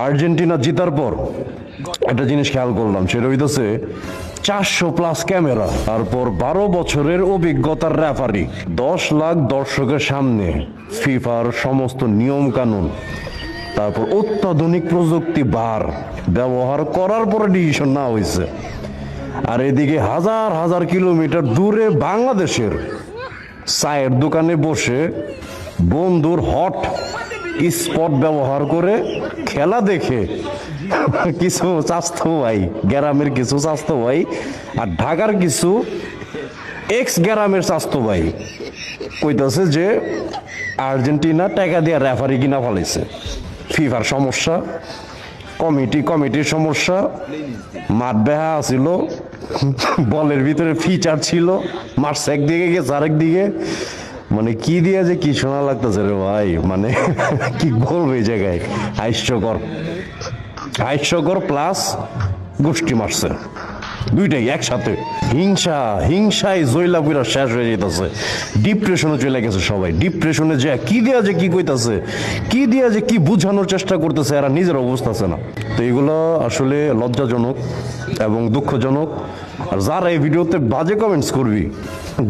Argentina জেতার পর একটা জিনিস খেয়াল করলাম, সেটা হইতেছে 400+ ক্যামেরা, তারপর 12 বছরের অভিজ্ঞতার রেফারি, 10 লাখ দর্শকের সামনে ফিফার সমস্ত নিয়ম কানুন, তারপর অত্যাধুনিক প্রযুক্তি বার ব্যবহার করার পরে ডিসিশন না হয়েছে। আর এদিকে হাজার হাজার কিলোমিটার দূরে বাংলাদেশের চায়ের দোকানে বসে বন্ধুর হট স্পট ব্যবহার করে খেলা দেখে কিছু স্বাস্থ্য ভাই, গ্রামের কিছু স্বাস্থ্য ভাই আর ঢাকার কিছু এক্স গ্রামের স্বাস্থ্য ভাই কইতাছে যে আর্জেন্টিনা টাকা দিয়ে রেফারি কিনা ফেলাইছে। ফিফার সমস্যা, কমিটির সমস্যা, মাঠ বেহা ছিল, বলের ভিতরে ফিচার ছিল, মারছে একদিকে গেছে আরেক দিকে, মানে কি দিয়ে যে কি শোনা লাগতেছে রে ভাই, মানে কি বলবো এই জায়গায়। হাস্যকর প্লাস গোষ্ঠী মারছে, দুইটাই একসাথে। হিংসায় জৈলাপুরা শেষ হয়ে যেতেছে, ডিপ্রেশনে চলে গেছে সবাই। ডিপ্রেশনে যে কি দিয়া যে কি কইতাছে, কি দিয়া যে কি বুঝানোর চেষ্টা করতেছে, এরা নিজের অবস্থা আছে না। তো এগুলো আসলে লজ্জাজনক এবং দুঃখজনক। আর যারা এই ভিডিওতে বাজে কমেন্টস করবি,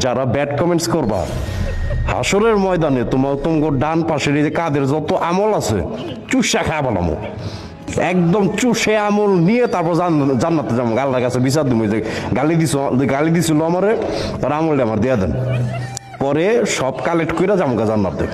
যারা ব্যাড কমেন্টস করবা, হাসরের ময়দানে তোমার ডান পাশের এই যে কাদের যত আমল আছে চুষা খায় বানামো, একদম চুষে আমল নিয়ে তারপর জান্নাতে যাবো। আল্লাহর কাছে বিচার তুমি যে গালি দিছিল আমারে, তার আমলটা আমার দিয়ে দেন, পরে সব কালেক্ট করে যাবো জান্নাতে।